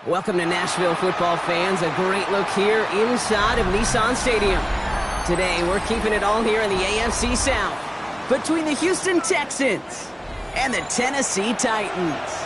Welcome to Nashville football fans. A great look here inside of Nissan Stadium. Today, we're keeping it all here in the AFC South between the Houston Texans and the Tennessee Titans.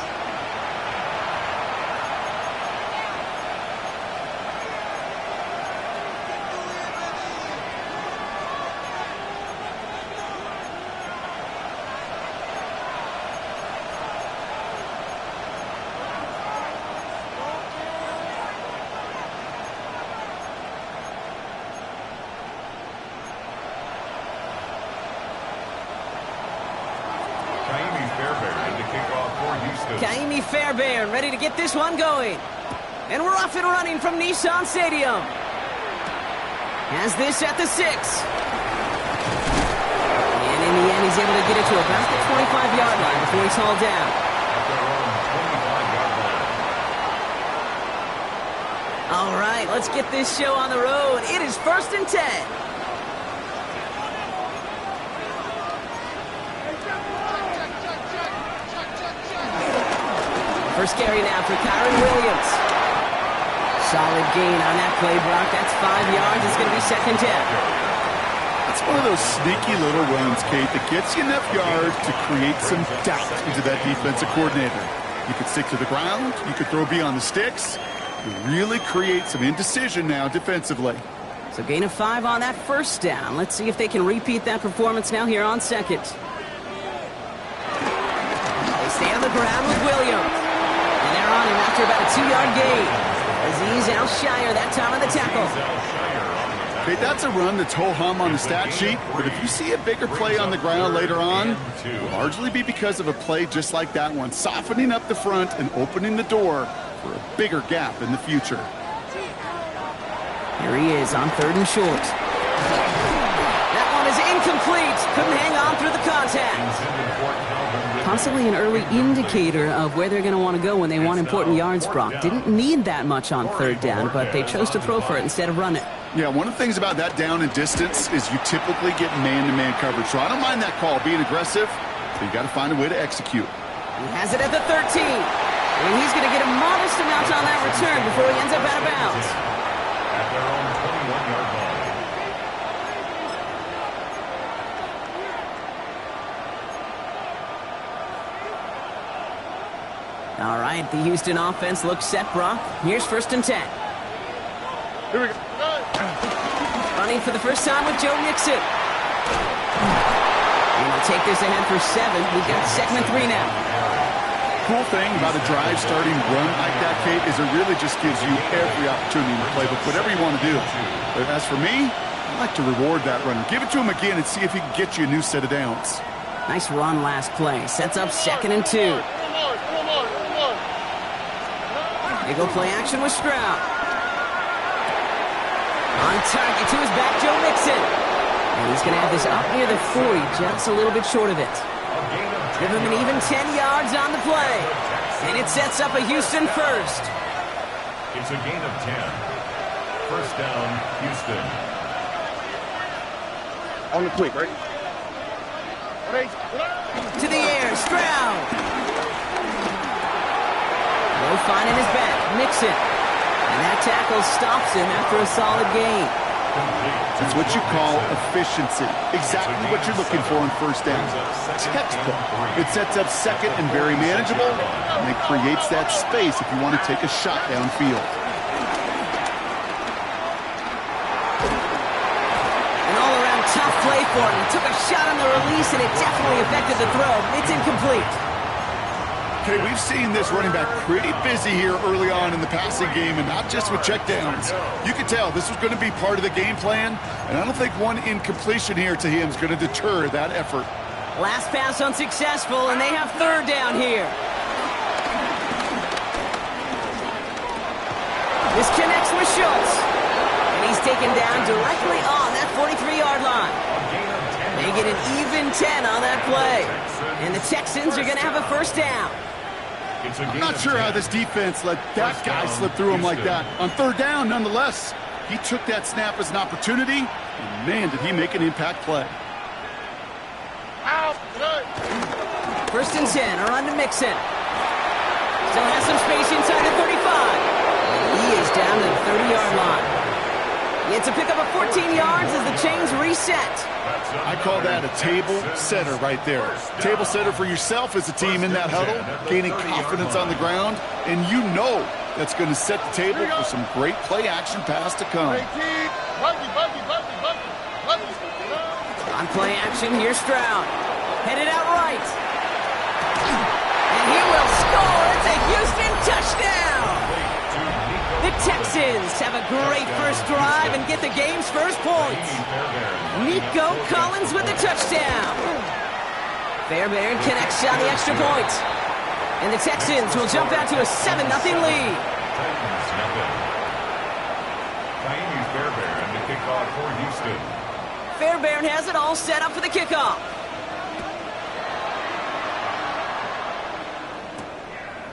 Kaimi Fairbairn ready to get this one going. And we're off and running from Nissan Stadium. Has this at the 6. And in the end, he's able to get it to about the 25-yard line before he's hauled down. All right, let's get this show on the road. It is 1st and 10. First carry now for Kyren Williams. Solid gain on that play, Brock. That's 5 yards. It's going to be 2nd down. It's one of those sneaky little runs, Kate, that gets you enough yards to create some doubt into that defensive coordinator. You could stick to the ground. You could throw beyond the sticks. You really create some indecision now defensively. So gain of 5 on that 1st down. Let's see if they can repeat that performance now here on 2nd. They stay on the ground with Williams. On him after about a 2-yard gain. Azeez Al-Shaair that time on the tackle. Okay, that's a run that's ho-hum on the stat sheet, but if you see a bigger play on the ground later on, it'll largely be because of a play just like that one, softening up the front and opening the door for a bigger gap in the future. Here he is on 3rd and short. That one is incomplete. Couldn't hang on through the contact. Possibly an early indicator of where they're going to want to go when they want important yards, Brock. Didn't need that much on 3rd down, but they chose to throw for it instead of run it. Yeah, one of the things about that down and distance is you typically get man-to-man coverage. So I don't mind that call, being aggressive, but you got to find a way to execute. He has it at the 13. And he's going to get a modest amount on that return before he ends up out of bounds. At their own 21-yard line. All right, the Houston offense looks set, Brock. Here's 1st and 10. Here we go. Running for the first time with Joe Mixon. And he'll take this ahead for 7. We've got 2nd and 3 now. Cool thing about a drive starting run like that, Kate, is it really just gives you every opportunity in the playbook, whatever you want to do. But as for me, I like to reward that run. Give it to him again and see if he can get you a new set of downs. Nice run last play. Sets up 2nd and 2. They go play action with Stroud. On target to his back, Joe Mixon. And he's going to have this up near the 40, just a little bit short of it. Give him an even 10 yards on the play. And it sets up a Houston first. It's a gain of 10. 1st down, Houston. On the quick, right? To the air, Stroud. No finding his back, Mixon. And that tackle stops him after a solid gain. That's what you call efficiency. Exactly what you're looking for on 1st down. Textbook. It sets up 2nd and very manageable, and it creates that space if you want to take a shot downfield. An all-around tough play for him. He took a shot on the release, and it definitely affected the throw. It's incomplete. Okay, we've seen this running back pretty busy here early on in the passing game, and not just with checkdowns. You can tell this was going to be part of the game plan, and I don't think one incompletion here to him is going to deter that effort. Last pass unsuccessful, and they have 3rd down here. This connects with Schultz, and he's taken down directly on that 43-yard line. They get an even 10 on that play, and the Texans are going to have a 1st down. I'm not sure how this defense let that guy slip through him like that. On 3rd down, nonetheless, he took that snap as an opportunity, and man, did he make an impact play. 1st and 10, a run to Mixon. Still has some space inside the 35. And he is down to the 30-yard line. It's a pickup of 14 yards as the chains reset. I call that a table setter right there. Table setter for yourself as a team in that huddle, gaining confidence on the ground, and you know that's going to set the table for some great play action pass to come. On play action, here's Stroud. Headed out right. And he will score. It's a Houston touchdown. The Texans have a great first drive and get the game's first points. Nico Collins with the touchdown. Fairbairn connects on the extra point. And the Texans will jump out to a 7-0 lead. Fairbairn, the kickoff for Houston. Fairbairn has it all set up for the kickoff.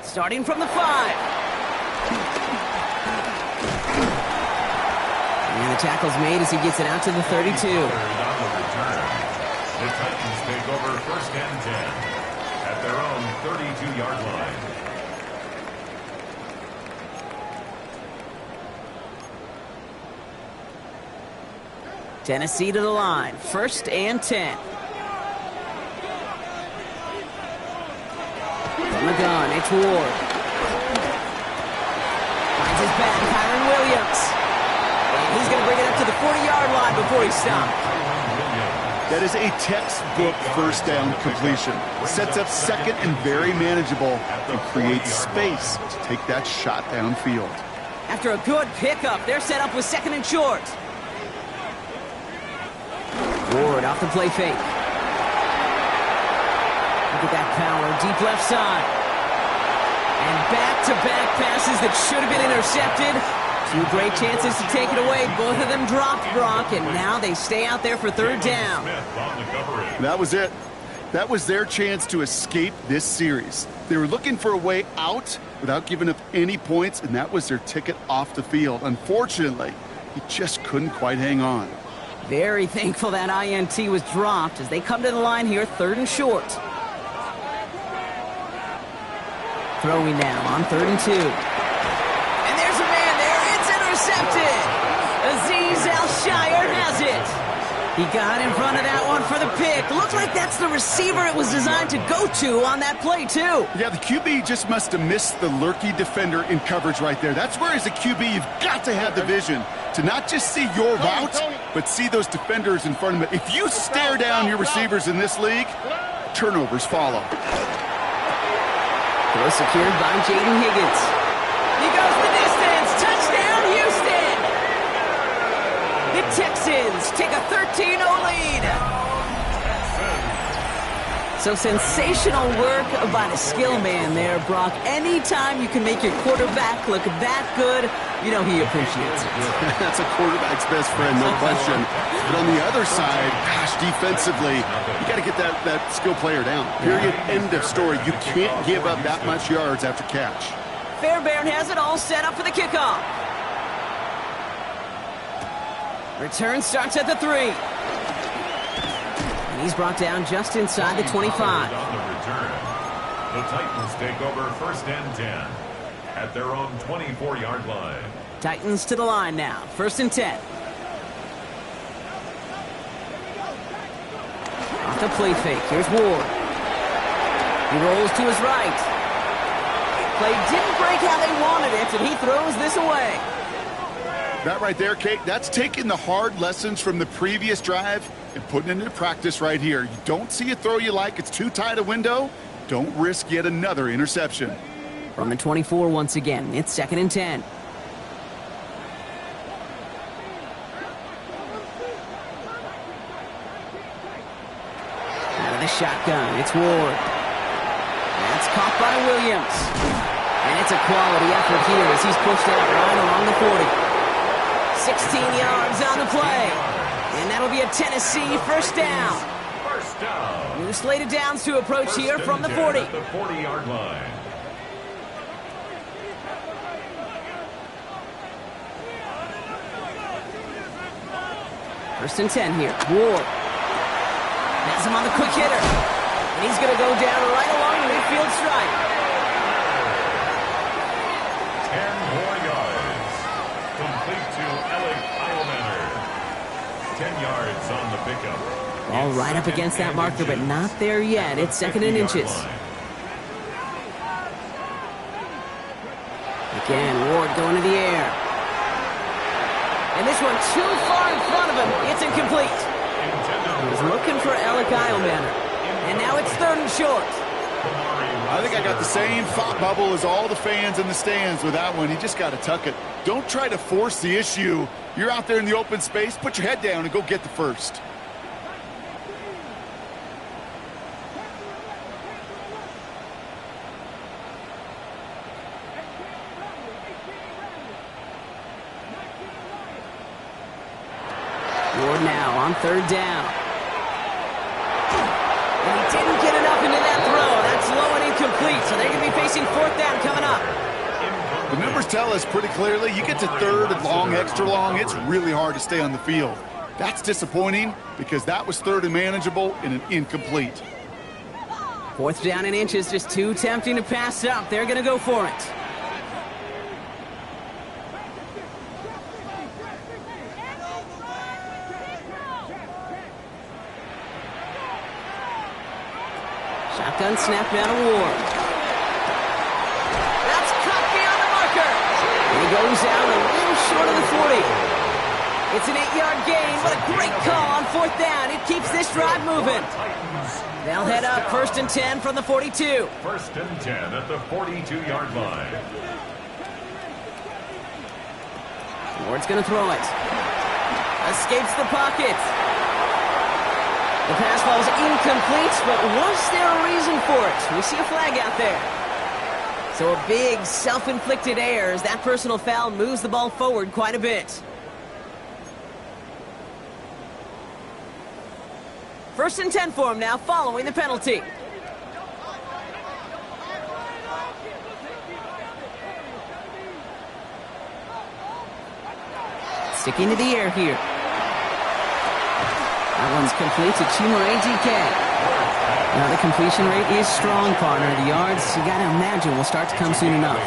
Starting from the 5. And the tackle's made as he gets it out to the 32. The Titans take over first and 10 at their own 32-yard line. Tennessee to the line, first and 10. From the gun, it's Ward. Finds his back, Kyron Williams. And he's going to bring it up to the 40-yard line before he stops. That is a textbook first down completion. Sets up second and very manageable and creates space to take that shot downfield. After a good pickup, they're set up with second and short. Ward off the play fake. Look at that power, deep left side. And back-to-back passes that should have been intercepted. Two great chances to take it away. Both of them dropped, Brock, and now they stay out there for third down. That was it. That was their chance to escape this series. They were looking for a way out without giving up any points, and that was their ticket off the field. Unfortunately, he just couldn't quite hang on. Very thankful that INT was dropped as they come to the line here, third and short. Throwing now on 3rd and 2. And there's a man there. It's intercepted. Azeez Al-Shaair has it. He got in front of that one for the pick. Looks like that's the receiver it was designed to go to on that play, too. Yeah, the QB just must have missed the lurky defender in coverage right there. That's where, as a QB, you've got to have the vision to not just see your route, but see those defenders in front of it. If you stare down your receivers in this league, turnovers follow. Throw secured by Jaden Higgins. He goes the distance. Touchdown, Houston! The Texans take a 13-0 lead. So sensational work by the skill man there, Brock. Anytime you can make your quarterback look that good, you know he appreciates it. That's a quarterback's best friend, no question. But on the other side, gosh, defensively, you got to get that skill player down. Period. End of story. You can't give up that much yards after catch. Fairbairn has it all set up for the kickoff. Return starts at the 3. And he's brought down just inside the 25. On the return, the Titans take over first and 10 at their own 24-yard line. Titans to the line now, 1st and 10. Off the play fake, here's Ward. He rolls to his right. Play didn't break how they wanted it, and he throws this away. That right there, Kate, that's taking the hard lessons from the previous drive and putting it into practice right here. You don't see a throw you like, it's too tight a window, don't risk yet another interception. From the 24 once again, it's 2nd and 10. Out of the shotgun, it's Ward. That's caught by Williams. And it's a quality effort here as he's pushed out right along the 40. 16 yards on the play. And that'll be a Tennessee first down. First down. New slated downs to approach here from the 40. At the 40-yard line. First and 10 here. Ward. Has him on the quick hitter. And he's going to go down right along the midfield stripe. All right up against that marker, but not there yet. It's 2nd and inches. Again, Ward going to the air. And this one too far in front of him. It's incomplete. He's looking for Alec Iomanner. And now it's 3rd and short. I think I got the same thought bubble as all the fans in the stands with that one. You just got to tuck it. Don't try to force the issue. You're out there in the open space. Put your head down and go get the first. Ward now on 3rd down. And he didn't get enough into that throw. That's low and incomplete, so they're going to be facing 4th down coming up. The numbers tell us pretty clearly, you get to 3rd and long, extra long, it's really hard to stay on the field. That's disappointing because that was 3rd and manageable in an incomplete. 4th down in inches, just too tempting to pass up. They're going to go for it. Shotgun snap down to Ward. That's cut beyond the marker. He goes out a little short of the 40. It's an 8-yard gain, but a great call on 4th down. It keeps this drive moving. They'll head up 1st and 10 from the 42. 1st and 10 at the 42-yard line. Ward's going to throw it. Escapes the pocket. The pass ball is incomplete, but was there a reason for it? We see a flag out there. So a big self-inflicted error as that personal foul moves the ball forward quite a bit. 1st and 10 for him now, following the penalty. Sticking to the air here. That one's complete to Chimere Dike. Now the completion rate is strong, partner. The yards, you got to imagine, will start to come soon enough.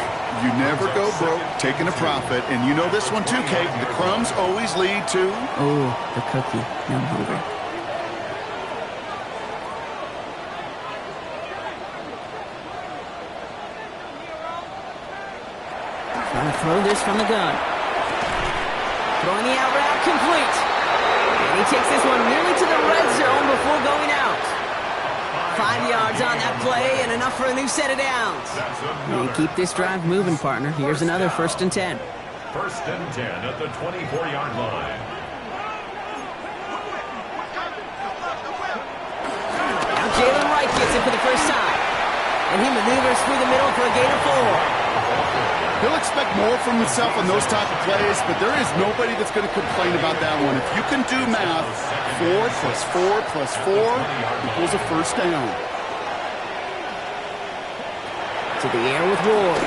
You never go broke taking a profit, and you know this one too, Kate. The crumbs always lead to... Oh, the cookie. Now I'm hungry. Trying to throw this from the gun. Throwing the out route complete. And he takes this one nearly to the red zone before going out. 5 yards on that play and enough for a new set of downs. You keep this drive moving, partner. Here's another 1st and 10. 1st and 10 at the 24-yard line. Now Jalen Wright gets it for the first time. And he maneuvers through the middle for a gain of 4. He'll expect more from himself on those type of plays, but there is nobody that's going to complain about that one. If you can do math, 4 plus 4 plus 4 equals a 1st down. To the air with Ward.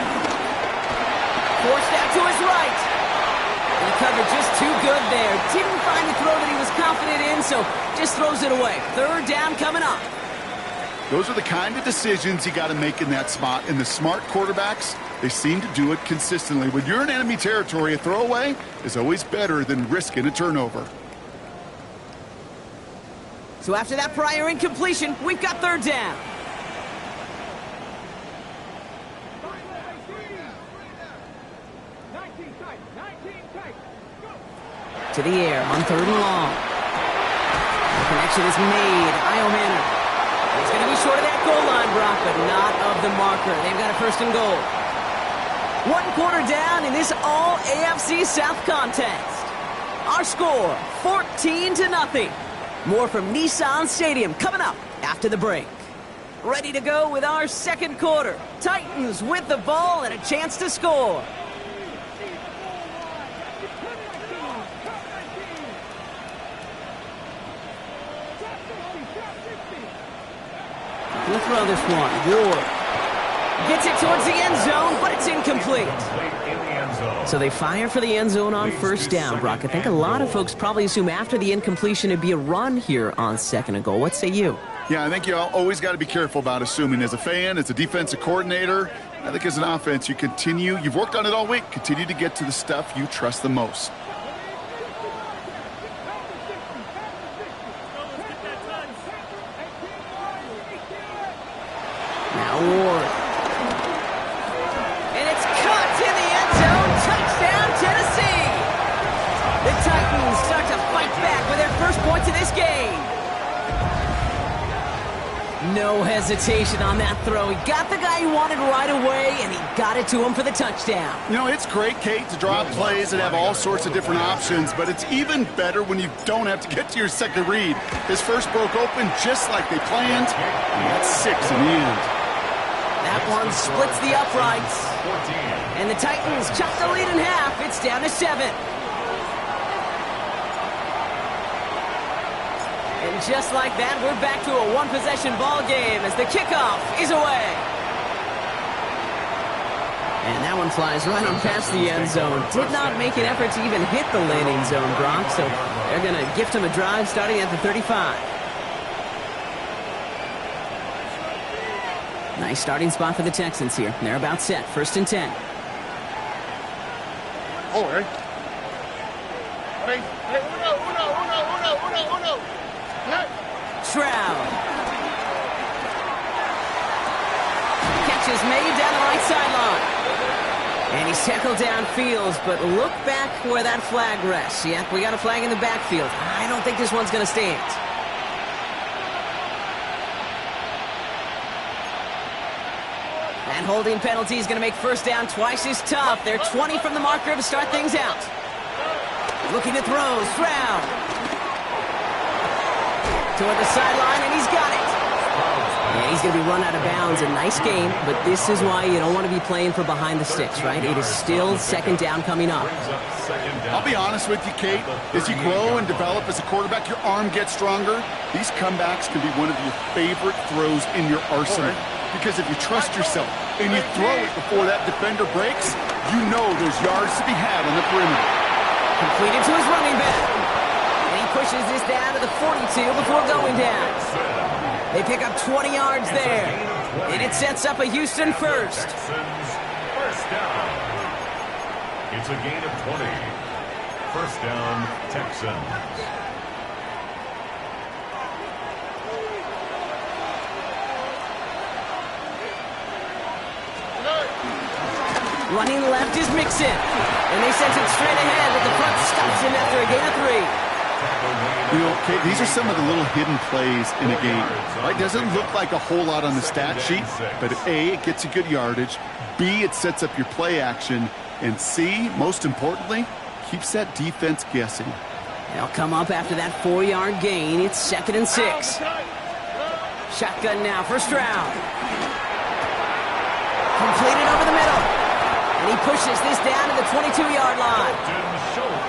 Forced out to his right. And the cover just too good there. Didn't find the throw that he was confident in, so just throws it away. 3rd down coming up. Those are the kind of decisions you got to make in that spot. And the smart quarterbacks, they seem to do it consistently. When you're in enemy territory, a throwaway is always better than risking a turnover. So after that prior incompletion, we've got 3rd down. To the air on 3rd and long. The connection is made. Iomanner. He's going to be short of that goal line, Brock, but not of the marker. They've got a 1st and goal. 1 quarter down in this all AFC South contest. Our score, 14-0. More from Nissan Stadium coming up after the break. Ready to go with our 2nd quarter. Titans with the ball and a chance to score. He'll throw this one. Ward gets it towards the end zone, but it's incomplete. So they fire for the end zone on 1st down, Brock. I think a lot of folks probably assume after the incompletion it'd be a run here on 2nd and goal. What say you? Yeah, I think you always got to be careful about assuming. As a fan, as a defensive coordinator, I think as an offense, you've worked on it all week, continue to get to the stuff you trust the most. Now Ward. And it's caught in the end zone. Touchdown, Tennessee. The Titans start to fight back with their first points of this game. No hesitation on that throw. He got the guy he wanted right away, and he got it to him for the touchdown. You know, it's great, Kate, to draw plays and have all sorts of different options, but it's even better when you don't have to get to your second read. His first broke open just like they planned, and that's 6 in the end. That one splits the uprights. And the Titans chop the lead in half. It's down to 7. And just like that, we're back to a one-possession ball game as the kickoff is away. And that one flies right on past the end zone. Did not make an effort to even hit the landing zone, Brock, so they're going to gift him a drive starting at the 35. Nice starting spot for the Texans here. They're about set. 1st and 10. Oh, hey. Stroud. Catch is made down the right sideline. And he's tackled downfield, but look back where that flag rests. Yep, we got a flag in the backfield. I don't think this one's going to stand. That holding penalty is going to make first down twice as tough. They're 20 from the marker to start things out. Looking to throw, Stroud. Toward the sideline, and he's got it. Yeah, he's going to be run out of bounds. A nice game, but this is why you don't want to be playing for behind the sticks, right? It is still second down coming up. I'll be honest with you, Kate. As you grow and develop as a quarterback, your arm gets stronger. These comebacks can be one of your favorite throws in your arsenal. Because if you trust yourself and you throw it before that defender breaks, you know there's yards to be had on the perimeter. Completed to his running back. And he pushes this down to the 42 before going down. They pick up 20 yards there. And it sets up a Houston first. First down. It's a gain of 20. First down, Texans. Running left is Mixon. And they sent it straight ahead, but the front stops him after a gain of 3. You know, Kate, these are some of the little hidden plays in a game. Right? Doesn't look like a whole lot on the stat sheet, but A, it gets you good yardage. B, it sets up your play action. And C, most importantly, keeps that defense guessing. They'll come up after that 4-yard gain. It's 2nd and 6. Shotgun now for Stroud. Completed over the middle. And he pushes this down to the 22-yard line.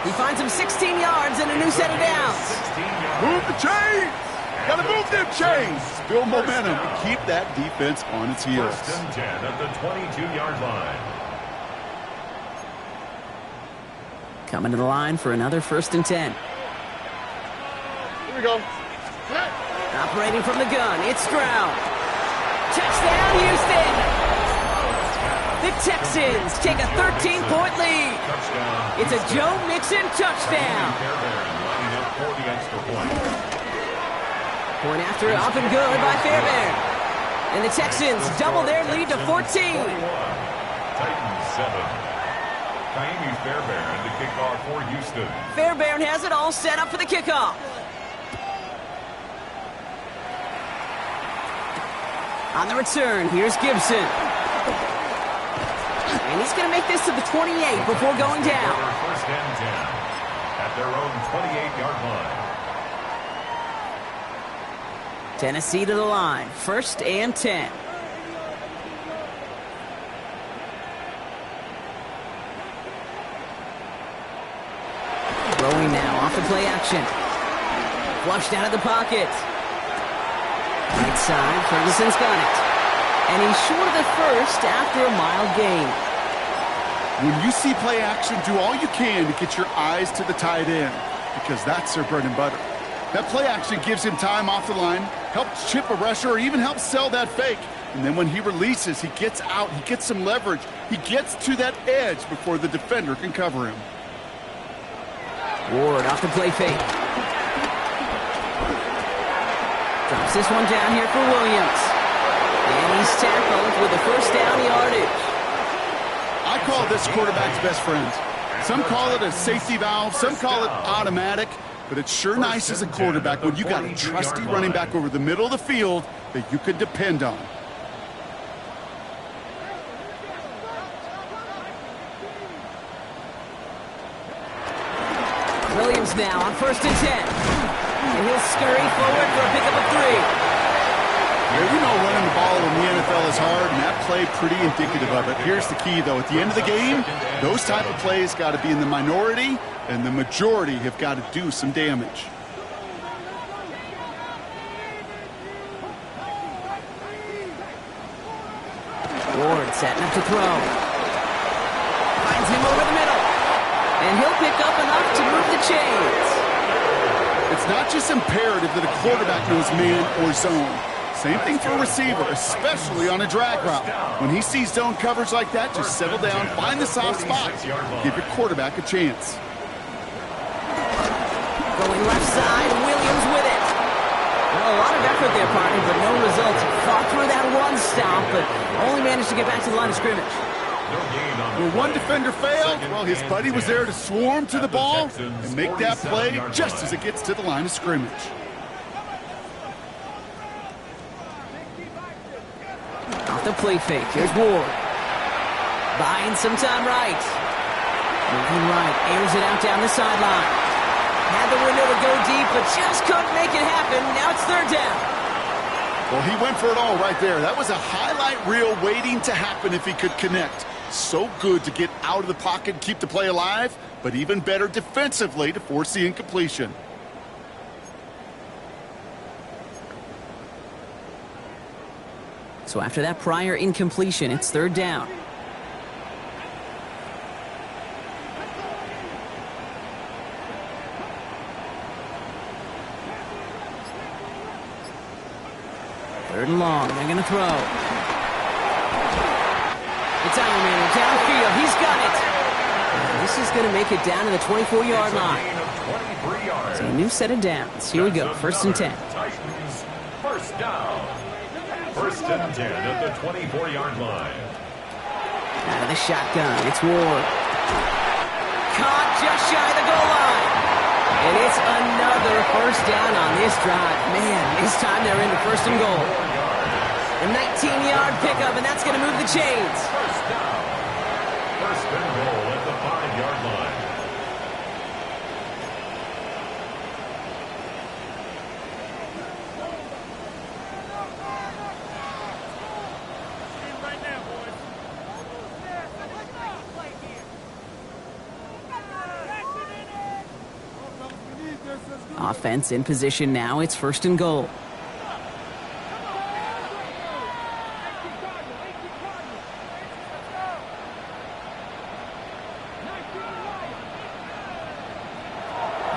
He finds him 16 yards and a new set of downs. Move the chains! Gotta move them chains! Build momentum and keep that defense on its heels. 1st and 10 at the 22-yard line. Coming to the line for another 1st and 10. Here we go. Operating from the gun, it's Stroud. Touchdown, Houston! The Texans take a 13-point lead. It's a Joe Mixon touchdown. Point after up and good by Fairbairn. And the Texans double their lead to 14. Titans 7. Kaimi Fairbairn to kick off for Houston. Fairbairn has it all set up for the kickoff. On the return, here's Gibson. And he's going to make this to the 28 before going down. 1st and 10 at their own 28-yard line. Tennessee to the line. 1st and 10. Throwing now off the play action. Flushed out of the pocket. Right side, Ferguson's got it. And he's short of the first after a mild gain. When you see play action, do all you can to get your eyes to the tight end, because that's their bread and butter. That play action gives him time off the line, helps chip a rusher, or even helps sell that fake. And then when he releases, he gets out, he gets some leverage. He gets to that edge before the defender can cover him. Ward off the play fake. Drops this one down here for Williams. And he's tackled with the first down yardage. I call this quarterback's best friend. Some call it a safety valve, some call it automatic, but it's sure nice as a quarterback when you got a trusty running back over the middle of the field that you could depend on. Williams now on 1st and 10. And he'll scurry forward for a pickup of 3. Yeah, you know running the ball in the NFL is hard, and that play pretty indicative of it. Here's the key, though. At the end of the game, those type of plays got to be in the minority, and the majority have got to do some damage. Ward setting up to throw. Finds him over the middle. And he'll pick up enough to move the chains. It's not just imperative that a quarterback knows man or zone. Same thing for a receiver, especially on a drag route. When he sees zone coverage like that, just settle down, find the soft spot, give your quarterback a chance. Going left side, Williams with it. Well, a lot of effort there, partner, but no results. Fought through that run stop, but only managed to get back to the line of scrimmage. Where one defender failed, well, his buddy was there to swarm to the ball and make that play just as it gets to the line of scrimmage. Off the play fake, here's Ward. Buying some time right. Moving right, airs it out down the sideline. Had the window to go deep, but just couldn't make it happen. Now it's 3rd down. Well, he went for it all right there. That was a highlight reel waiting to happen if he could connect. So good to get out of the pocket and keep the play alive, but even better defensively to force the incompletion. So after that prior incompletion, it's 3rd down. Third and long, they're going to throw. It's Iron Man downfield, he's got it. And this is going to make it down to the 24-yard line. So a new set of downs. Here we go, 1st and 10. Titans, first down. 1st and 10 at the 24-yard line. Out of the shotgun, it's Ward. Caught just shy of the goal line. And it's another 1st down on this drive. Man, this time they're into 1st and goal. A 19-yard pickup, and that's going to move the chains. First down. 1st and goal at the 5-yard line. Offense in position now. It's 1st and goal.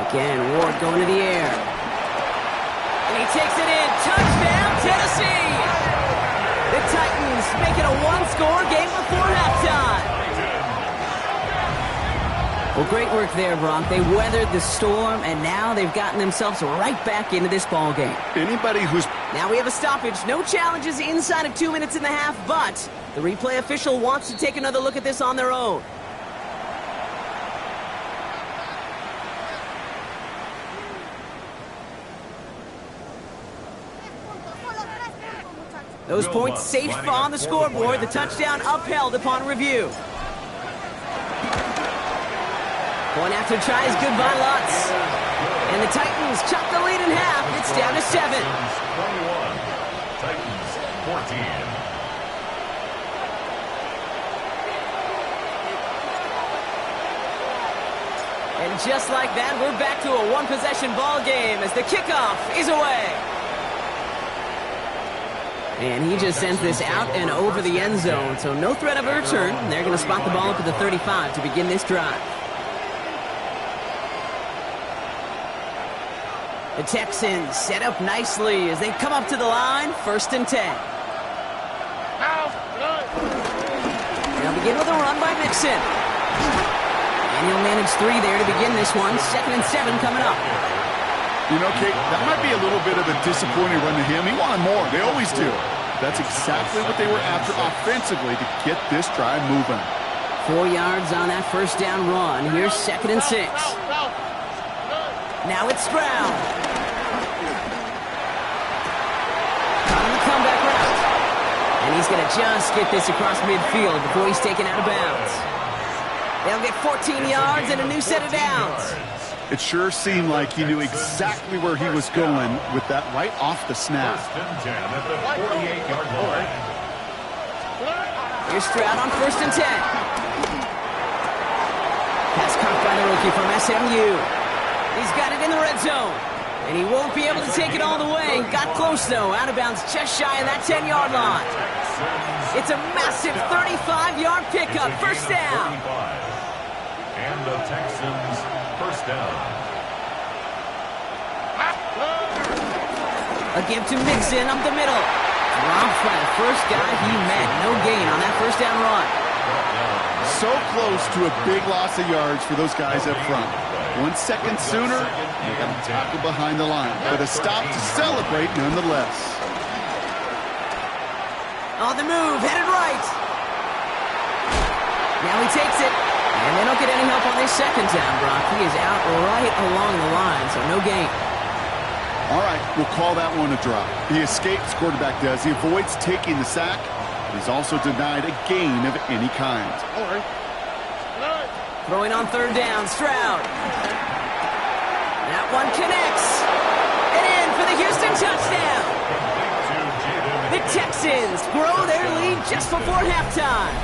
Again, Ward going to the air. And he takes it in. Touchdown, Tennessee! The Titans make it a one-score game before halftime. Well, great work there, Brock. They weathered the storm, and now they've gotten themselves right back into this ball game. Anybody who's... Now we have a stoppage. No challenges inside of 2 minutes and a half, but the replay official wants to take another look at this on their own. Those points safe on the scoreboard. The touchdown upheld upon review. Point after tries, good by Lutz. And the Titans chop the lead in half. It's down to 7. 21. Titans 14. And just like that, we're back to a one-possession ball game as the kickoff is away. And he just sends this out and over the end zone, so no threat of a return. They're going to spot the ball up at the 35 to begin this drive. The Texans set up nicely as they come up to the line, 1st and 10. They'll begin with a run by Mixon. And he'll manage 3 there to begin this one. 2nd and 7 coming up. You know, Kate, that might be a little bit of a disappointing run to him. He wanted more. They always do. That's exactly what they were after offensively to get this drive moving. 4 yards on that first down run. Here's 2nd and 6. Now it's Stroud. On the comeback route. And he's going to just get this across midfield before he's taken out of bounds. They'll get 14 yards and a new set of downs. It sure seemed like he knew exactly where he was going with that right off the snap. First and 10 at the 48-yard line. Here's Stroud on 1st and 10. Pass caught by the rookie from SMU. He's got it in the red zone. And he won't be able to take it all the way. Got close, though. Out of bounds just shy of that 10-yard line. It's a massive 35-yard pickup. First down. And the Texans first down. A give to Mixon up the middle. Dropped by the first guy he met. No gain on that first down run. So close to a big loss of yards for those guys up front. 1 second sooner, they got to tackle behind the line. But a stop to celebrate nonetheless. On the move, headed right. Now he takes it. And they don't get any help on this second down, Brock. He is out right along the line, so no gain. All right, we'll call that one a drop. He escapes, quarterback does. He avoids taking the sack. He's also denied a gain of any kind. Throwing on 3rd down, Stroud. That one connects. And in for the Houston touchdown. The Texans grow their lead just before halftime.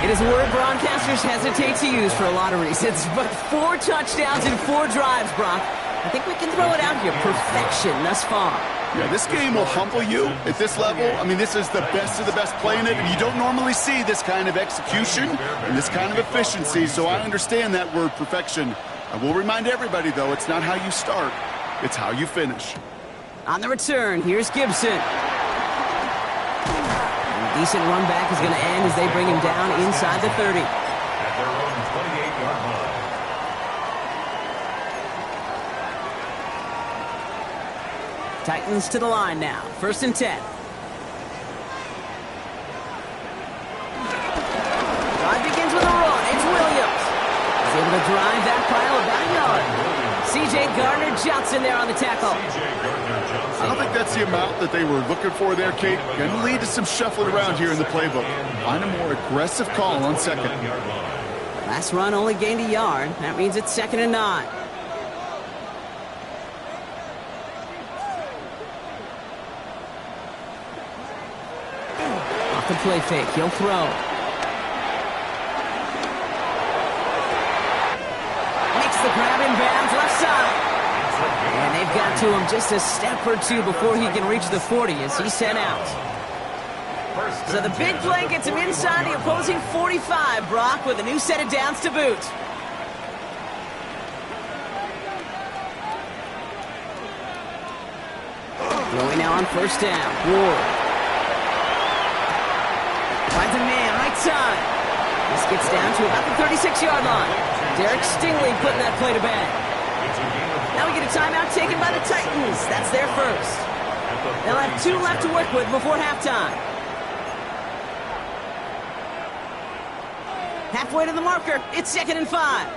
It is a word broadcasters hesitate to use for a lot of reasons, but 4 touchdowns in 4 drives, Brock. I think we can throw it out here. Perfection thus far. Yeah, this game will humble you at this level. I mean, this is the best of the best playing it, and you don't normally see this kind of execution and this kind of efficiency, so I understand that word perfection. I will remind everybody, though, it's not how you start, it's how you finish. On the return, here's Gibson. A decent run back is going to end as they bring him down inside the 30. At their own 28-yard line. Titans to the line now. 1st and 10. Drive begins with a run. It's Williams. He's able to drive that pile about a yard. C.J. Gardner-Johnson there on the tackle. I don't think that's the amount that they were looking for there, Kate. Going to lead to some shuffling around here in the playbook. Find a more aggressive call on 2nd. Last run only gained a yard. That means it's 2nd and 9. Off the play fake. He'll throw. Makes the grab in bounds left side. And they've got to him just a step or 2 before he can reach the 40 as he's sent out. So the big play gets him inside the opposing 45, Brock, with a new set of downs to boot. Throwing now on 1st down. Ward. Finds a man, right side. This gets down to about the 36-yard line. Derek Stingley putting that play to bed. Now we get a timeout taken by the Titans. That's their first. They'll have 2 left to work with before halftime. Halfway to the marker, it's 2nd and 5.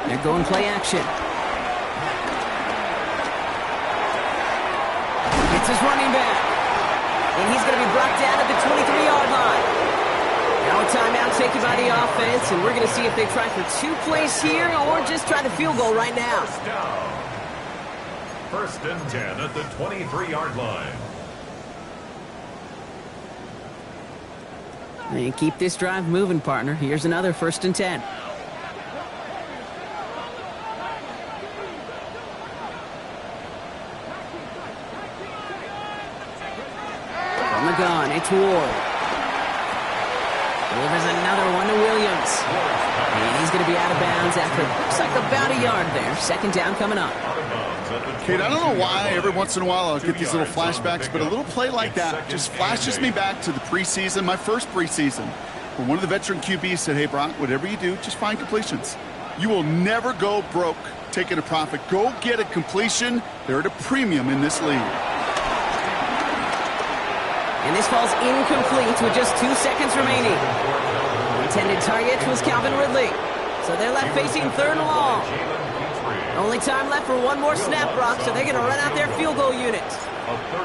They're going play action. It's his running back. And he's going to be brought down at the 23-yard line. Now a timeout taken by the offense, and we're going to see if they try for 2 plays here or just try the field goal right now. First and 10 at the 23-yard line. And keep this drive moving, partner. Here's another 1st and 10. From the gun, it's Ward. Delivers another one to Williams. And he's going to be out of bounds after looks like about a yard there. Second down coming up. Kate, I don't know why every once in a while I'll get these little flashbacks, but a little play like that just flashes me back to the preseason, my first preseason, where one of the veteran QBs said, hey, Brock, whatever you do, just find completions. You will never go broke taking a profit. Go get a completion. They're at a premium in this league. And this falls incomplete with just 2 seconds remaining. The intended target was Calvin Ridley. So they're left facing third and long. Only time left for one more snap, Brock, so they're going to run out their field goal unit.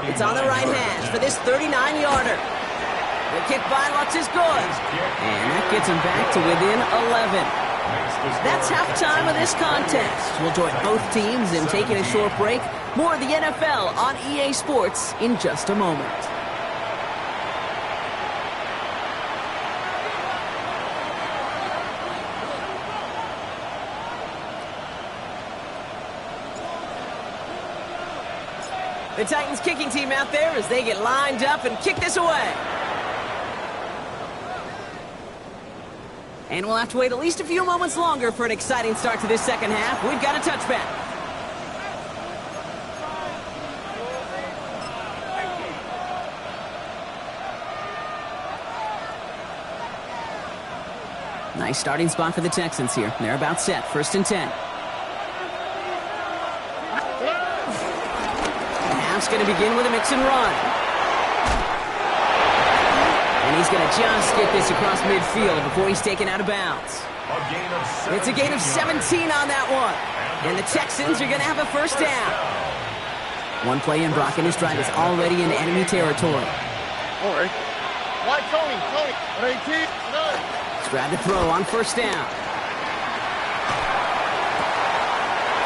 It's on the right hash for this 39-yarder. The kick by Lutz is good. And that gets him back to within 11. That's halftime of this contest. We'll join both teams in taking a short break. More of the NFL on EA Sports in just a moment. The Titans kicking team out there as they get lined up and kick this away. And we'll have to wait at least a few moments longer for an exciting start to this second half. We've got a touchback. Nice starting spot for the Texans here. They're about set. 1st and 10. Going to begin with a mix and run. And he's going to just get this across midfield before he's taken out of bounds. It's a gain of 17 on that one. And the Texans are going to have a first down. One play in, Brock and his drive is already in enemy territory. All right. Why Tony? Let's grab the throw on 1st down.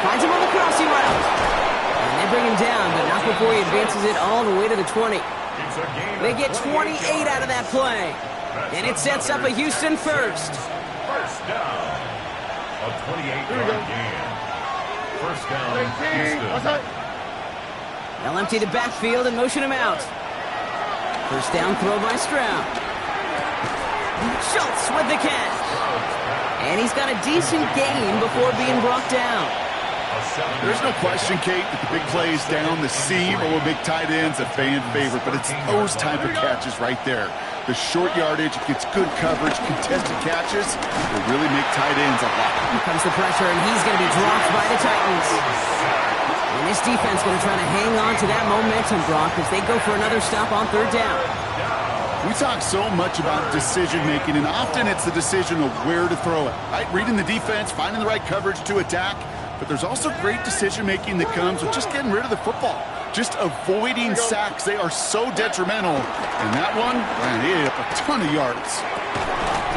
Finds him on the crossing route. And they bring him down, but not before he advances it all the way to the 20. They get 28 out of that play. And it sets up a Houston first. First down. A 28-yard gain. First down, Houston. They'll empty the backfield and motion him out. First down throw by Stroud. Schultz with the catch. And he's got a decent gain before being brought down. There's no question, Kate, that the big plays down the seam or big tight ends a fan favorite, but it's those type of catches right there. The short yardage, it gets good coverage, contested catches, they really make tight ends a lot. Here comes the pressure, and he's going to be dropped by the Titans. And this defense going to try to hang on to that momentum, Brock, as they go for another stop on 3rd down. We talk so much about decision-making, and often it's the decision of where to throw it. Right? Reading the defense, finding the right coverage to attack. But there's also great decision-making that comes with just getting rid of the football, just avoiding sacks. They are so detrimental. And that one, man, he ate up a ton of yards.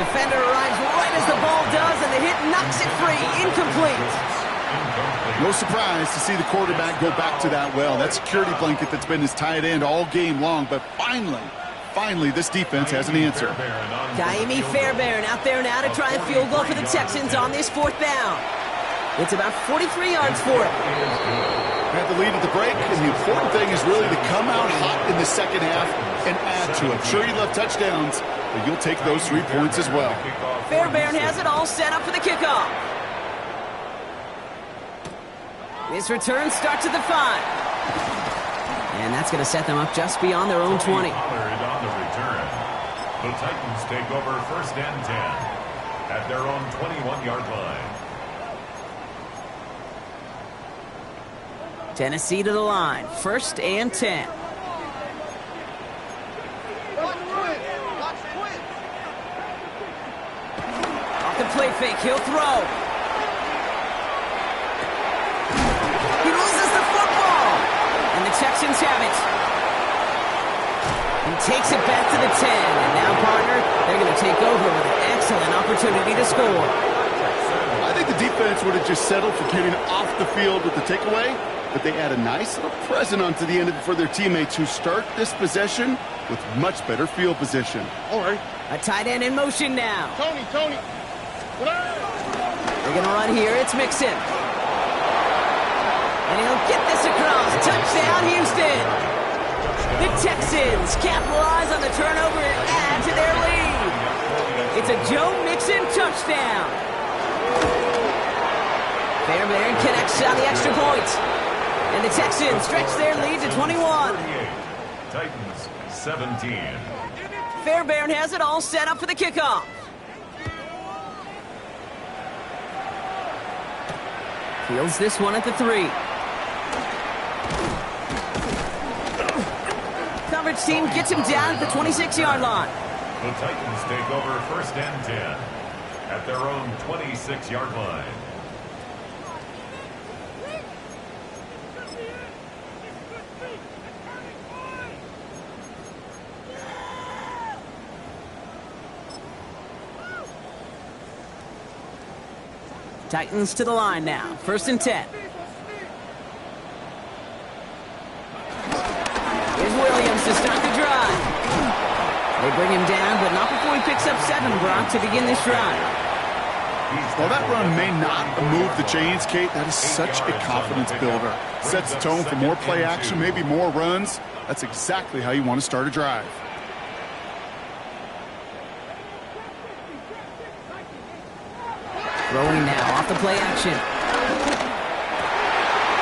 Defender arrives right as the ball does, and the hit knocks it free. Incomplete. No surprise to see the quarterback go back to that well. That security blanket that's been his tight end all game long. But finally, this defense has an answer. Kaimi Fairbairn out there now to try a field goal for the Texans on this 4th down. It's about 43 yards for him. Had the lead at the break, and the important thing is really to come out hot in the second half and add to it. Sure, you love touchdowns, but you'll take those 3 points as well. Fairbairn has it all set up for the kickoff. This return starts at the 5. And that's going to set them up just beyond their own 20. On the return. The Titans take over 1st and 10 at their own 21-yard line. Tennessee to the line. 1st and 10. Off the play fake, he'll throw. He loses the football. And the Texans have it. He takes it back to the 10. And now, partner, they're going to take over with an excellent opportunity to score. I think the defense would have just settled for getting off the field with the takeaway. But they add a nice little present onto the end of it for their teammates who start this possession with much better field position. All right. A tight end in motion now. Tony. They're going to run here. It's Mixon. And he'll get this across. Touchdown, Houston. The Texans capitalize on the turnover and add to their lead. It's a Joe Mixon touchdown. Fairbairn connects on the extra point. And the Texans stretch their lead to 21. 38. Titans 17. Fairbairn has it all set up for the kickoff. Fields this one at the 3. Coverage team gets him down at the 26-yard line. The Titans take over 1st and 10 at their own 26-yard line. Titans to the line now. 1st and 10. Here's Williams to start the drive. They bring him down, but not before he picks up 7, Brock, to begin this drive. Well, that run may not move the chains, Kate. That is such a confidence builder. Sets the tone for more play action, maybe more runs. That's exactly how you want to start a drive. Throwing now off the play action.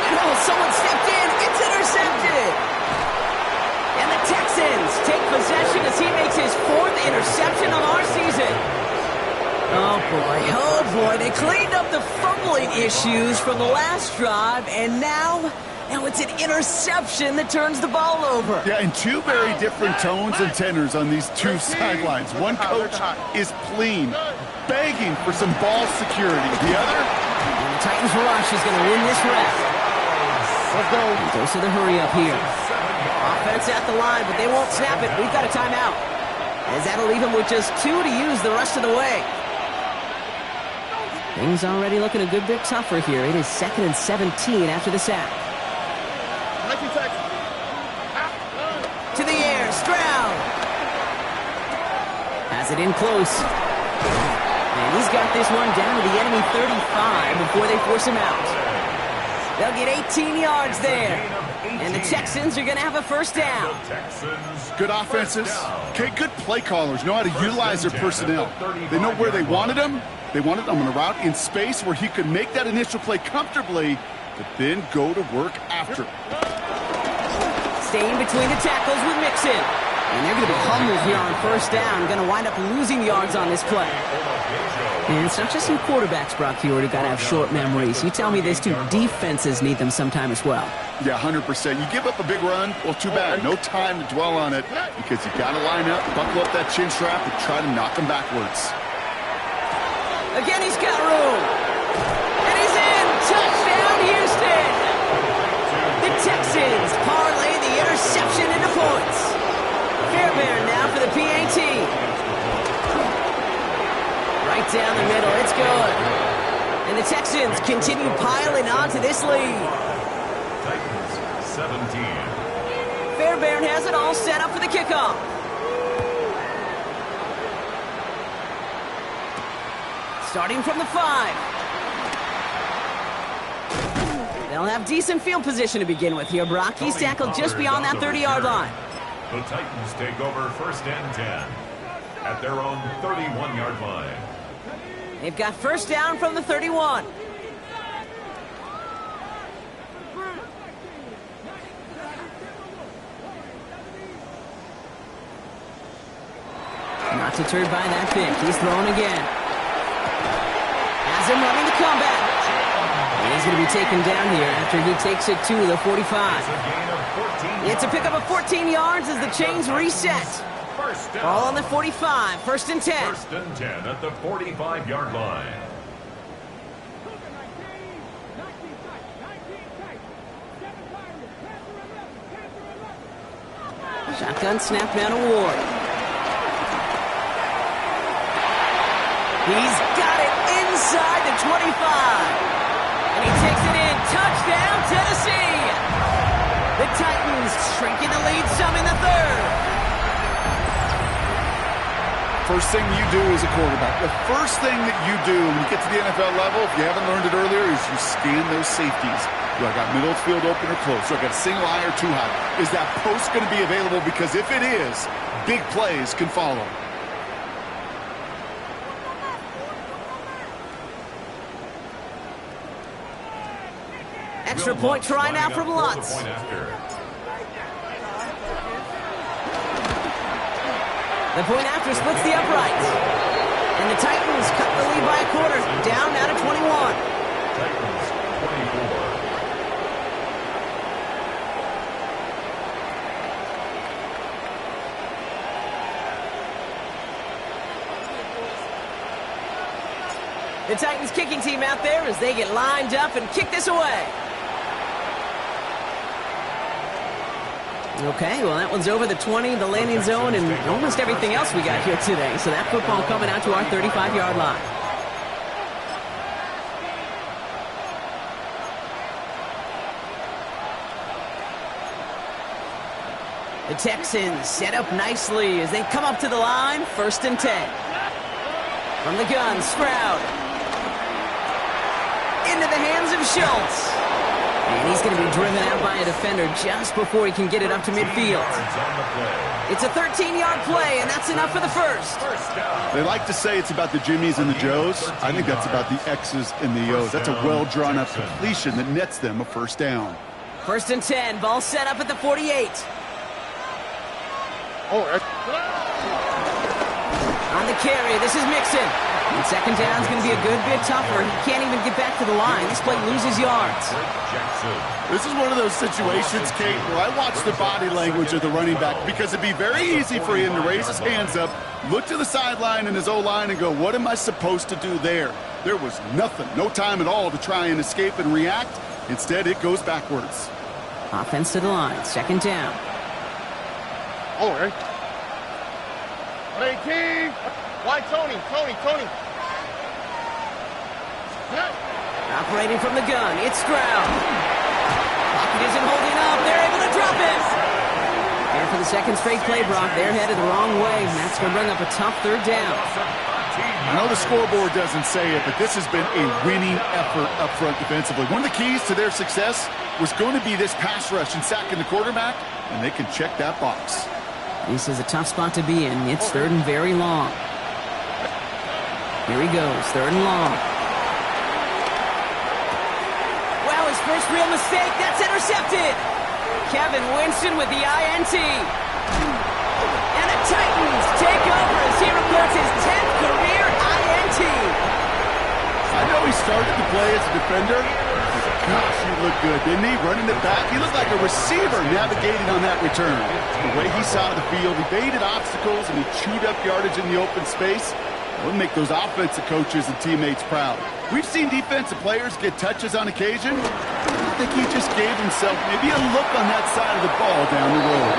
Oh, someone stepped in. It's intercepted. And the Texans take possession as he makes his 4th interception of our season. Oh, boy. They cleaned up the fumbling issues from the last drive, and now it's an interception that turns the ball over. Yeah, and 2 very different tones and tenors on these 2 sidelines. One coach is pleading, begging for some ball security. The other? And the Titans rush is going to win this rep. Let's go. Goes to the hurry up here. Offense at the line, but they won't snap it. We've got a timeout. As that'll leave him with just 2 to use the rest of the way. Things already looking a good bit tougher here. It is 2nd and 17 after the sack. To the air, Stroud. Has it in close. And he's got this one down to the enemy 35 before they force him out. They'll get 18 yards there. And the Texans are going to have a 1st down. Good offenses. Okay, good play callers know how to utilize their personnel. They know where they wanted him. They wanted him on a route in space where he could make that initial play comfortably, but then go to work after. Staying between the tackles with Mixon. And they're going to be humbled here on 1st down. Going to wind up losing yards on this play. And it's not just some quarterbacks, Brock Huard, who got to have short memories. You tell me this too, defenses need them sometime as well. Yeah, 100%. You give up a big run, well, too bad. No time to dwell on it because you got to line up, buckle up that chin strap, and try to knock them backwards. Again, he's got room. And he's in. Touchdown, Houston. The Texans parlay the interception into points. Fairbairn now for the PAT. Right down the middle. It's good. And the Texans continue piling onto this lead. Titans 17. Fairbairn has it all set up for the kickoff. Starting from the 5. They'll have decent field position to begin with here, Brock. He's tackled just beyond that 30-yard line. The Titans take over 1st and 10 at their own 31-yard line. They've got 1st down from the 31. Not deterred by that pick. He's throwing again. Has him running the comeback. And he's going to be taken down here after he takes it to the 45. It's a pickup of 14 yards as the chains reset. Ball on the 45. 1st and 10. 1st and 10 at the 45-yard line. Shotgun snap down to Ward. He's got it inside the 25. And he takes it in. Touchdown, Tennessee. The Titans shrinking the lead some in the 3rd. First thing you do as a quarterback, the first thing that you do when you get to the NFL level, if you haven't learned it earlier, is you scan those safeties. Do I got middle of the field open or close? Do I got a single high or 2 high? Is that post going to be available? Because if it is, big plays can follow. Extra point try now from Lutz. The point after splits the uprights. And the Titans cut the lead by a quarter, down now to 21. Titans 24. The Titans kicking team out there as they get lined up and kick this away. Okay, well, that one's over the 20, the landing zone, and almost everything else we got here today. So that football coming out to our 35-yard line. The Texans set up nicely as they come up to the line, 1st and 10. From the gun, Stroud. Into the hands of Schultz. And he's going to be driven out by a defender just before he can get it up to midfield. It's a 13-yard play, and that's enough for the first. They like to say it's about the Jimmies and the Joes. I think that's about the X's and the O's. That's a well-drawn-up completion that nets them a 1st down. 1st and 10, ball set up at the 48. On the carry, this is Mixon. And 2nd down's going to be a good bit tougher. He can't even get back to the line. This play loses yards. This is one of those situations, Kate, where I watch the body language of the running back because it'd be very easy for him to raise his hands up, look to the sideline in his O-line and go, what am I supposed to do there? There was nothing, no time at all to try and escape and react. Instead, it goes backwards. Offense to the line, 2nd down. All right. Hey, T. Why, Tony? Operating from the gun, it's Stroud. Pocket isn't holding up. They're able to drop it. And for the 2nd straight play, Brock, they're headed the wrong way, and that's going to bring up a tough 3rd down. I know the scoreboard doesn't say it, but this has been a winning effort up front defensively. One of the keys to their success was going to be this pass rush and sacking the quarterback, and they can check that box. This is a tough spot to be in. It's 3rd and very long. Here he goes, 3rd and long. Well, his first real mistake, that's intercepted. Kevin Winston with the INT. And the Titans take over as he records his 10th career INT. I know he started the play as a defender. Gosh, he looked good, didn't he? Running it back. He looked like a receiver navigating on that return. The way he saw the field, he baited obstacles, and he chewed up yardage in the open space. That would make those offensive coaches and teammates proud. We've seen defensive players get touches on occasion. I think he just gave himself maybe a look on that side of the ball down the road.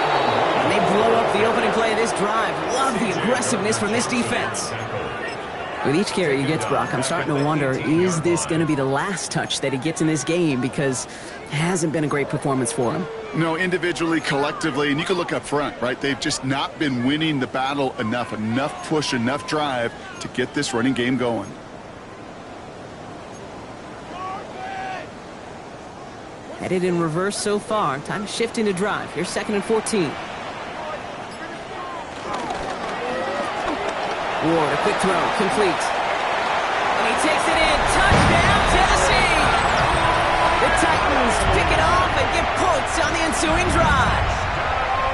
And they blow up the opening play of this drive. Love the aggressiveness from this defense. With each carry he gets, Brock, I'm starting to wonder, is this going to be the last touch that he gets in this game? Because it hasn't been a great performance for him. No, individually, collectively, and you can look up front, right? They've just not been winning the battle enough push, enough drive to get this running game going. Headed in reverse so far. Time to shift into drive. Here's 2nd and 14. Ward, a quick throw, complete. And he takes it in. Touchdown, Tennessee! The Titans pick it off and get points on the ensuing drive.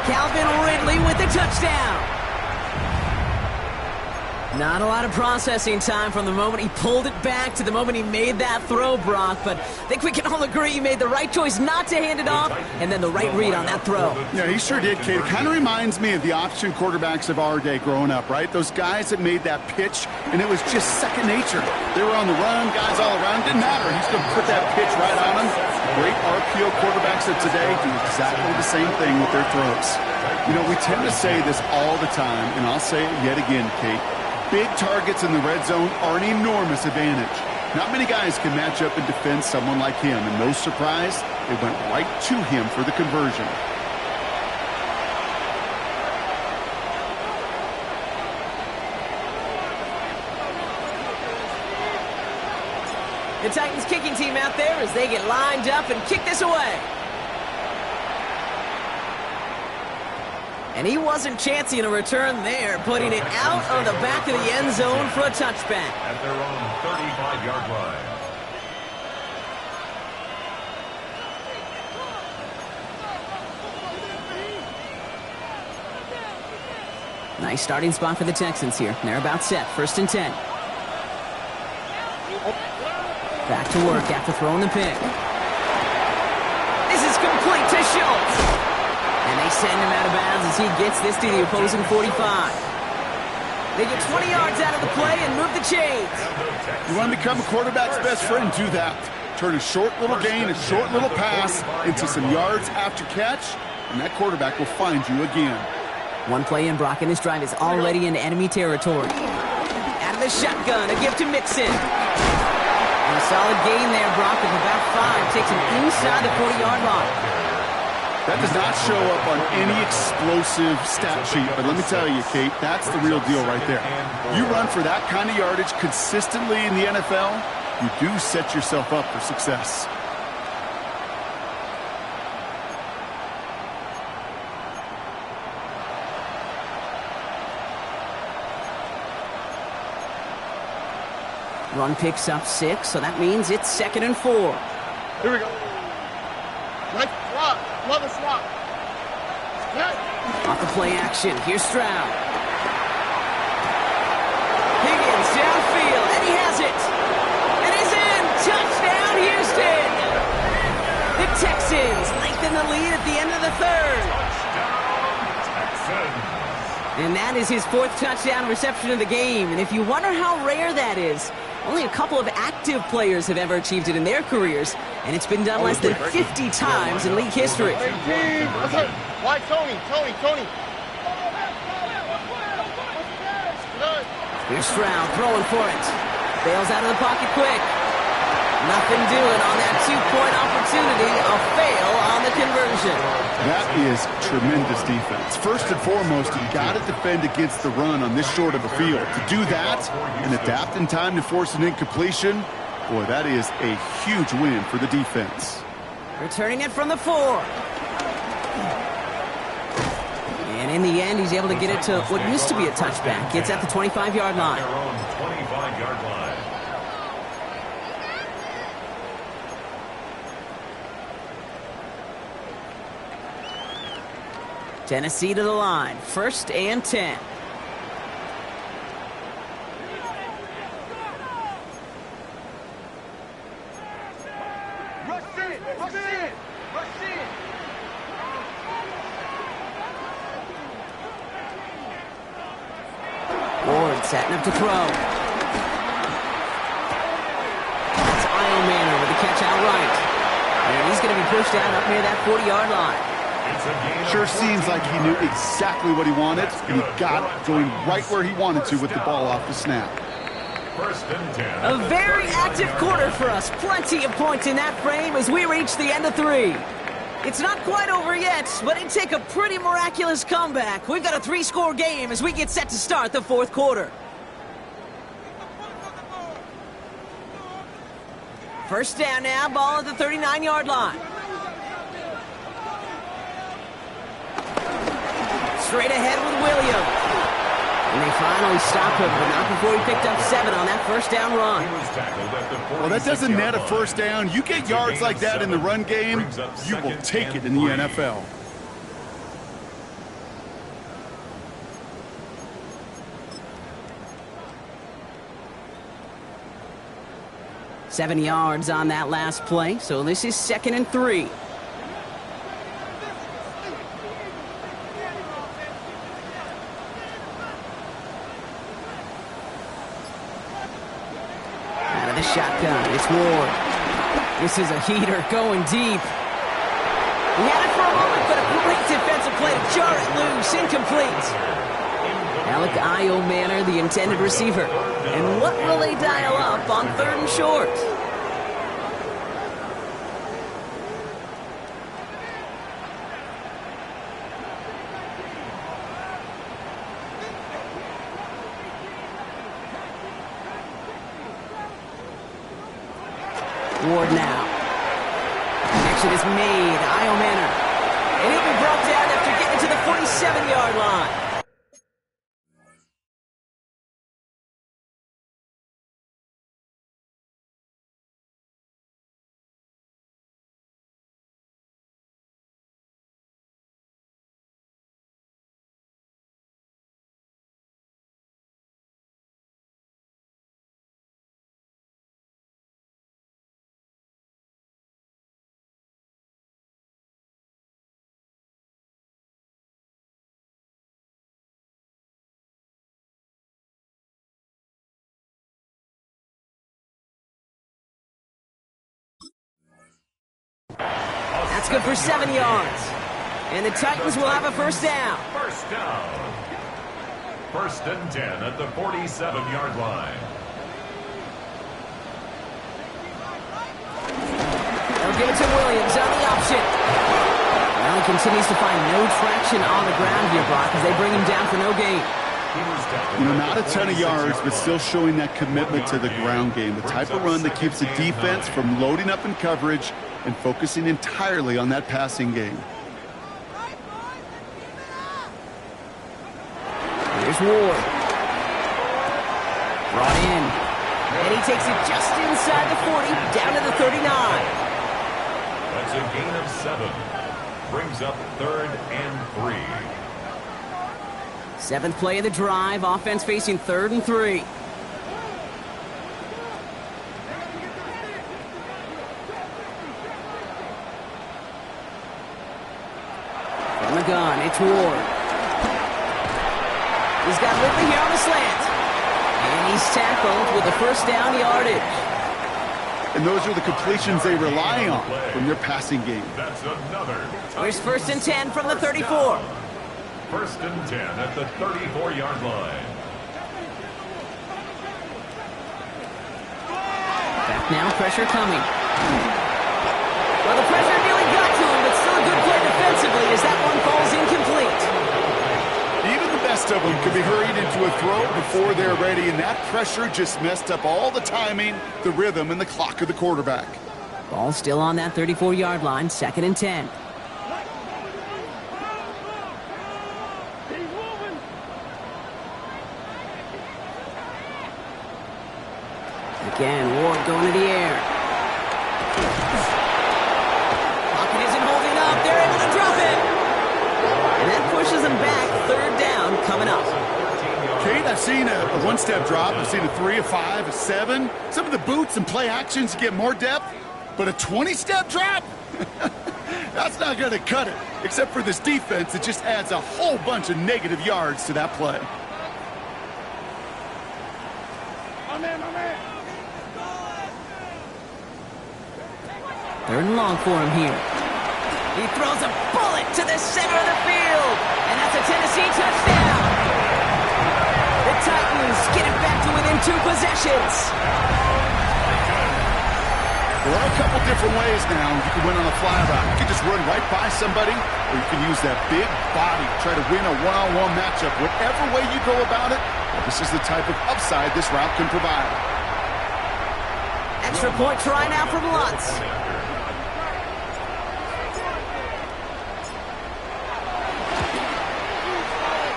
Calvin Ridley with the touchdown. Not a lot of processing time from the moment he pulled it back to the moment he made that throw, Brock. But I think we can all agree he made the right choice not to hand it off, and then the right read on that throw. Yeah, he sure did, Kate. It kind of reminds me of the option quarterbacks of our day growing up, right? Those guys that made that pitch, and it was just second nature. They were on the run, guys all around. Didn't matter. He's going to put that pitch right on them. Great RPO quarterbacks of today do exactly the same thing with their throws. You know, we tend to say this all the time, and I'll say it yet again, Kate. Big targets in the red zone are an enormous advantage. Not many guys can match up and defend someone like him, and no surprise, they went right to him for the conversion. The Titans kicking team out there as they get lined up and kick this away. And he wasn't chancing a return there, putting it out of the back of the end zone for a touchback. At their own 35-yard line. Nice starting spot for the Texans here. They're about set. 1st and 10. Back to work after throwing the pick. This is complete to Schultz. And they send him out of bounds as he gets this to the opposing 45. They get 20 yards out of the play and move the chains. You want to become a quarterback's best friend, do that. Turn a short little gain, a short little pass into some yards after catch, and that quarterback will find you again. One play in, Brock, and this drive is already in enemy territory. Out of the shotgun, a gift to Mixon. And a solid gain there, Brock, of about 5. Takes him inside the 40-yard line. That does not show up on any explosive stat sheet, but let me tell you, Kate, that's the real deal right there. You run for that kind of yardage consistently in the NFL, you do set yourself up for success. Run picks up 6, so that means it's 2nd and 4. Here we go. Nice swap. Love a swap. Yes. Off the play action. Here's Stroud. Higgins downfield, and he has it. And he's in. Touchdown, Houston. The Texans lengthen the lead at the end of the 3rd. And that is his 4th touchdown reception of the game. And if you wonder how rare that is, only a couple of active players have ever achieved it in their careers, and it's been done less than 50 times in league history. Why, Tony? Here's Stroud throwing for it. Bails out of the pocket quick. Nothing doing on that 2-point opportunity. A fail on the conversion. That is tremendous defense. First and foremost, you got to defend against the run on this short of a field. To do that and adapt in time to force an incompletion, boy, that is a huge win for the defense. Returning it from the 4. And in the end, he's able to get it to what used to be a touchback. It's at the 25-yard line. 25-yard line. Tennessee to the line. 1st and 10. Rush in. Ward setting up to throw. It's Manor with the catch outright. And he's going to be pushed out up near that 40-yard line. Sure seems like he knew exactly what he wanted, and he got it going right where he wanted to with the ball off the snap. 1st and 10. A very active quarter for us. Plenty of points in that frame as we reach the end of 3. It's not quite over yet, but it'd take a pretty miraculous comeback. We've got a 3-score game as we get set to start the 4th quarter. 1st down now, ball at the 39-yard line. Straight ahead with Williams. And they finally stop him, but not before he picked up 7 on that 1st down run. Well, that doesn't net a 1st down. You get yards like that in the run game, you will take it in the NFL. Seven yards on that last play, so this is 2nd and 3. Shotgun, it's Ward. This is a heater going deep. He had it for a moment, but a great defensive play to jar it loose, incomplete. Alec Manor, the intended receiver. And what will they dial up on 3rd and short? Ward now. Connection is made. Manor. And he'll be brought down after getting to the 47-yard line. That's good for 7 yards. And the Titans will have a first down. First down. First and 10 at the 47-yard line. They'll give it to Williams on the option. Well, he continues to find no traction on the ground here, Brock, as they bring him down for no gain. You know, not a ton of yards, but still showing that commitment to the ground game. The type of run that keeps the defense from loading up in coverage and focusing entirely on that passing game. Here's Ward. Brought in. And he takes it just inside the 40, down to the 39. That's a gain of 7. Brings up 3rd and 3. 7th play of the drive. Offense facing 3rd and 3. From the gun, it's Ward. He's got Ridley here on the slant. And he's tackled with a first down yardage. And those are the completions they rely on from their passing game. That's another. Here's 1st and 10 from the 34. 1st and 10 at the 34-yard line. Back now, pressure coming. Well, the pressure nearly got to him, but still a good play defensively as that one falls incomplete. Even the best of them can be hurried into a throw before they're ready, and that pressure just messed up all the timing, the rhythm, and the clock of the quarterback. Ball still on that 34-yard line, 2nd and 10. Again, Ward going to the air. Pocket isn't holding up. They're able to drop it. And that pushes them back. 3rd down coming up. Kate, I've seen a one-step drop. I've seen a 3, a 5, a 7. Some of the boots and play actions get more depth, but a 20-step drop? That's not going to cut it, except for this defense that just adds a whole bunch of negative yards to that play. My man. 3rd and long for him here. He throws a bullet to the center of the field. And that's a Tennessee touchdown. The Titans get it back to within 2 possessions. There are a couple different ways now you can win on a fly route. You can just run right by somebody, or you can use that big body, try to win a one-on-one matchup. Whatever way you go about it, this is the type of upside this route can provide. Extra point try now from Lutz.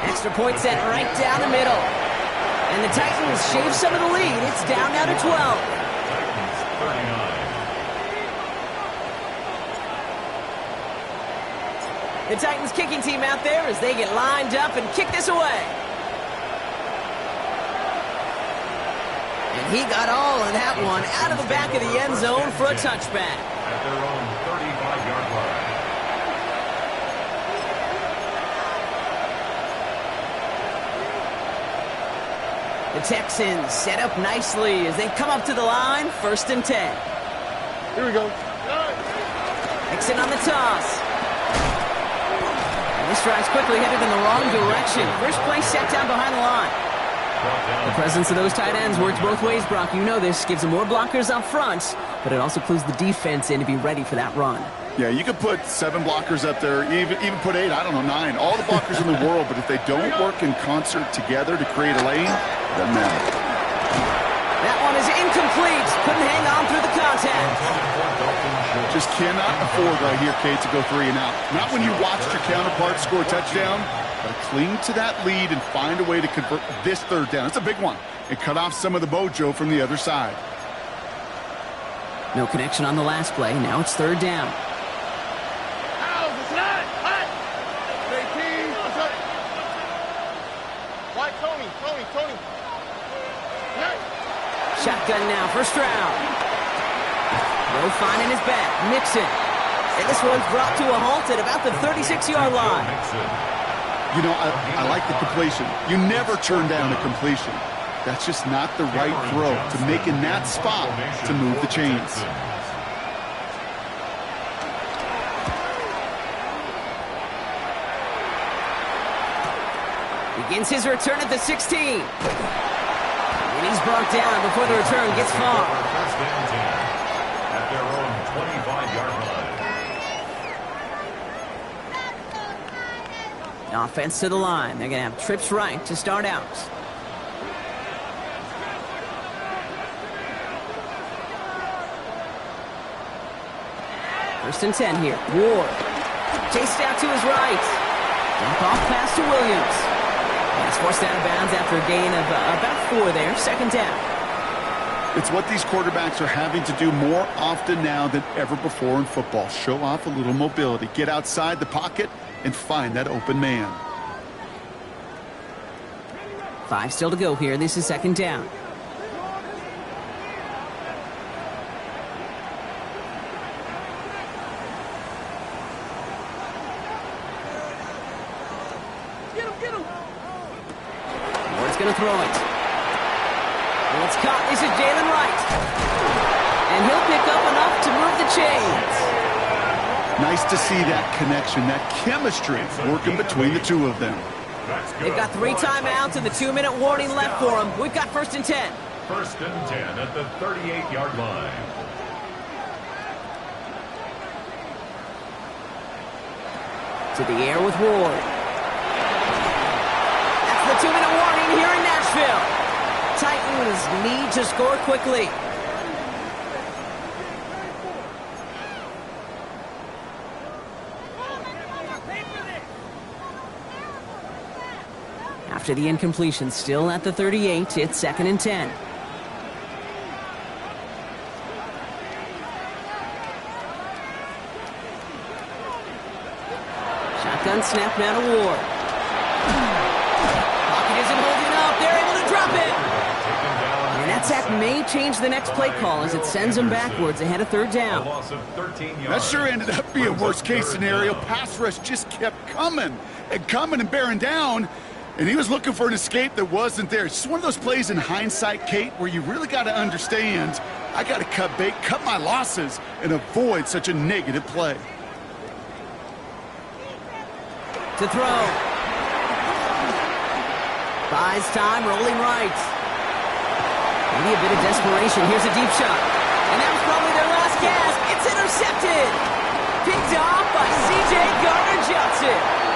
Extra point sent right down the middle. And the Titans shave some of the lead. It's down now to 12. Titans 39. The Titans kicking team out there as they get lined up and kick this away. And he got all of that one out of the back of the end zone for a touchback. At their own 35-yard line. The Texans set up nicely as they come up to the line, 1st and 10. Here we go. Nixon on the toss. And this drive's quickly headed in the wrong direction. First play set down behind the line. The presence of those tight ends works both ways, Brock. You know this. Gives them more blockers up front, but it also clues the defense in to be ready for that run. Yeah, you could put 7 blockers up there, even put 8, I don't know, 9. All the blockers in the world, but if they don't work in concert together to create a lane, it doesn't matter. That one is incomplete. Couldn't hang on through the contact. Just cannot afford right here, Kate, to go 3 and out. Not when you watched your counterpart score a touchdown, but cling to that lead and find a way to convert this 3rd down. It's a big one. And cut off some of the mojo from the other side. No connection on the last play. Now it's 3rd down. Tony. Shotgun now for Stroud. Rowe finding his back. Mixon. And this one's brought to a halt at about the 36-yard line. You know, I like the completion. You never turn down a completion. That's just not the right throw to make in that spot to move the chains. Begins his return at the 16. And he's brought down before the return gets far. First and 10 at their own 25-yard line. Offense to the line. They're going to have trips right to start out. First and 10 here. Ward. Chased out to his right. Dump off pass to Williams. And it's forced out of bounds after a gain of about 4 there. Second down. It's what these quarterbacks are having to do more often now than ever before in football. Show off a little mobility. Get outside the pocket and find that open man. 5 still to go here. This is second down. Ward's going to throw it. And it's caught. This is Jalen Wright. And he'll pick up enough to move the chains. Nice to see that connection, that chemistry working between the two of them. They've got 3 timeouts and the 2-minute warning left for them. We've got first and 10. First and 10 at the 38-yard line. To the air with Ward. That's the 2-minute warning here in Nashville. Titans need to score quickly. After the incompletion, still at the 38, it's second and 10. Shotgun snap now to Ward. Pocket isn't holding up. They're able to drop it. And that sack may change the next play call as it sends them backwards ahead of third down. That sure ended up being a worst-case scenario. Pass rush just kept coming and bearing down. And he was looking for an escape that wasn't there. It's just one of those plays in hindsight, Kate, where you really got to understand, I got to cut bait, cut my losses, and avoid such a negative play. To throw. Buys time, rolling right. Maybe a bit of desperation. Here's a deep shot. And that was probably their last gasp. It's intercepted. Picked off by C.J. Gardner-Johnson.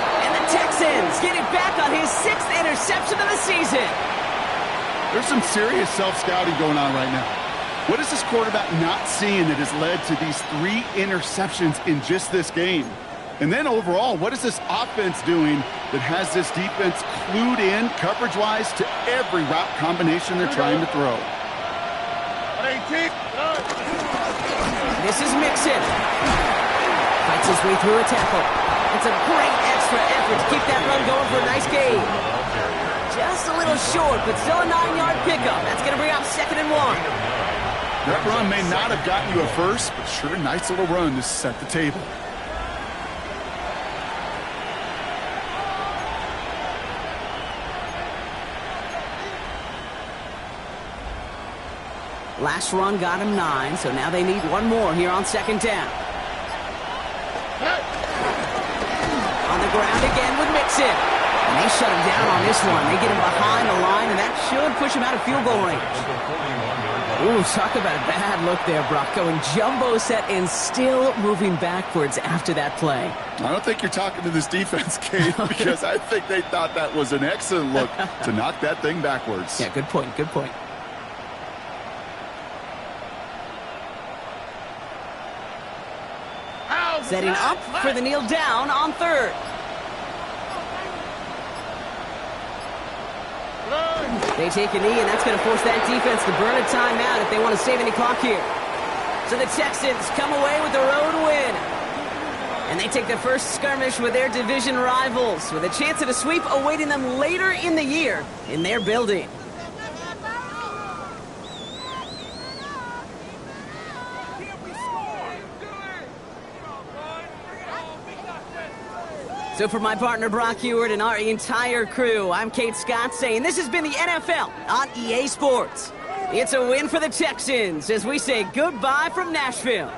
Texans getting back on his 6th interception of the season. There's some serious self-scouting going on right now. What is this quarterback not seeing that has led to these 3 interceptions in just this game? And then overall, what is this offense doing that has this defense clued in coverage-wise to every route combination they're trying to throw? This is Mixon. Fights his way through a tackle. It's a great extra effort to keep that run going for a nice gain. Just a little short, but still a 9-yard pickup. That's going to bring up second and 1. That run may not have gotten you a first, but sure, nice little run to set the table. Last run got him 9, so now they need one more here on second down. On the ground again with Mixon. And they shut him down on this one. They get him behind the line, and that should push him out of field goal range. Ooh, talk about a bad look there, Brock. Going jumbo set and still moving backwards after that play. I don't think you're talking to this defense, Kate, because I think they thought that was an excellent look to knock that thing backwards. Yeah, good point, good point. Setting up for the kneel down on third. They take a knee, and that's going to force that defense to burn a timeout if they want to save any clock here. So the Texans come away with the road win. And they take their first skirmish with their division rivals, with a chance at a sweep awaiting them later in the year in their building. So for my partner Brock Huard and our entire crew, I'm Kate Scott saying this has been the NFL on EA Sports. It's a win for the Texans as we say goodbye from Nashville.